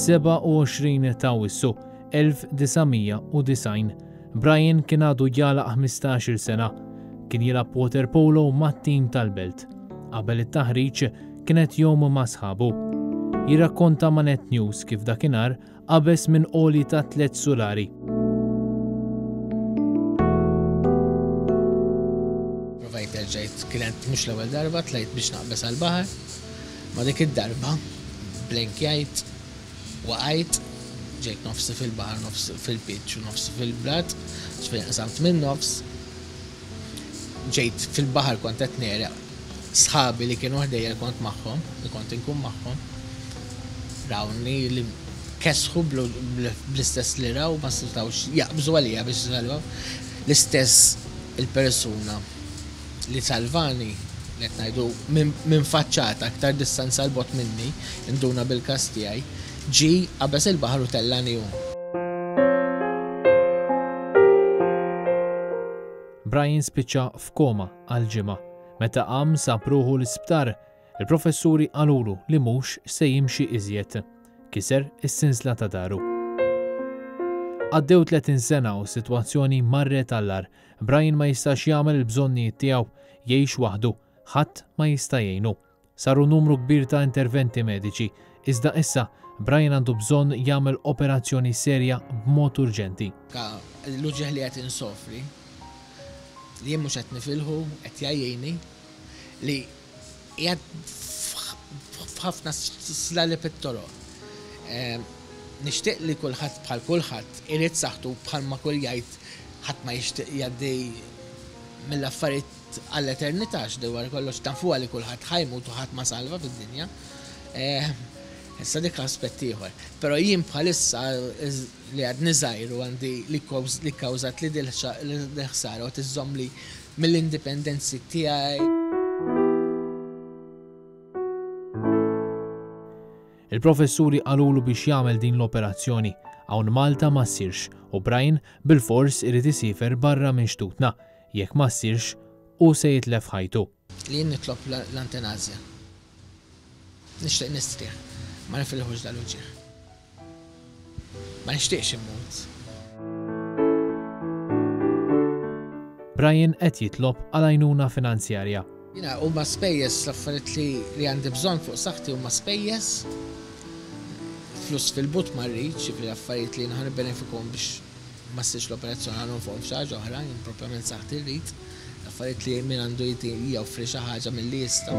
Fis-27 ta' Awwissu 1990 Brian kien għadu jalaq 15-il sena. Kien jilgħab water polo mat-tim tal-Belt. Qabel it-taħriġ kienet jom ma' sħabu. Jirrakkonta ma' Net News kif dakinhar qabeż minn qoli ta' 3 sulari. Provajt ġejt kienet mhux l-ewwel darba tlejt biex naqbeż għall-baħar. Ma dik id-darba blenkjajt, waqajt, ġejt nofsi fil-baħar, nofsi fil-pitch u nofsi fil-blat, ġifieri qsamt minn nofs. Ġejt fil-baħar kont qed nereq. Sħabi li kienu ħdejja li kont magħhom, li kont inkun magħhom. Rawni li kesħu bl-istess li raw ma setgħux jaqbżu għalija biex salvaw. L-istess il-persuna li salvani li qed ngħidu minn faċċata aktar distanza l-bot minni, induna bil-każ tiegħi, ġi qabeż il-baħar u tellani hu. Brian spiċċa f'koma għal-ġimgħa. Meta qam sab ruħu l-isptar, il-professuri qalulu li mhux se jimxi iżjed. Kiser is-sinsla ta' daru. Għaddew 30 sena u s-sitwazzjoni marret allar. Brian ma jistax jagħmel il-bżonnijiet tiegħu, jgħix waħdu, ħadd ma jista' jgħinu. Saru numru kbir ta' interventi mediċi, iżda issa Brian għandu bżonn jagħmel operazzjoni serja b'mod urġenti. L-uġeħ li qed insofri li jien mhux qed nifilħu, qed jgħajjini li qiegħed f'ħafna slali fit-toroq. Nixtieq li kulħadd bħal kulħadd irid saħħtu bħalma kull jgħid ħadd ma jixtieq jgħaddej mill-affarijiet għall-eternità x'dewwar kollox tafuha li kulħadd ħajmut u ħadd ma salva fid-dinja. Issa dik aspett ieħor. Però jien bħalissa li għad niżgħiru għandi li kkawżat li l-ħsara u tiżżomm li mill-indipendenzi tiegħi. Il-professuri qalulu biex jagħmel din l-operazzjoni hawn Malta ma ssirx u Brian bil-fors irid isifer barra minn xtutna jekk ma ssirx u se jitlef ħajtu. Li jien nitlob l-antenazja. Nixtieq nistrieħ, ma nifilħux dal-uġieħ. Ma nixtieqx immut. Brian qed jitlob għal għajnuna finanzjarja. Jiena huma spejjeż l-affarijiet li għandi bżonn fuq saħħti huma spejjeż. Flus fil-but ma rridx, ġifri affarijiet li nħan benefikum biex ma ssirx l-operazzjoni għandhom fuq xi ħaġa oħra, jien propjament saħħti rrid. Affarijiet li min għandu joffri xi ħaġa milli jista'.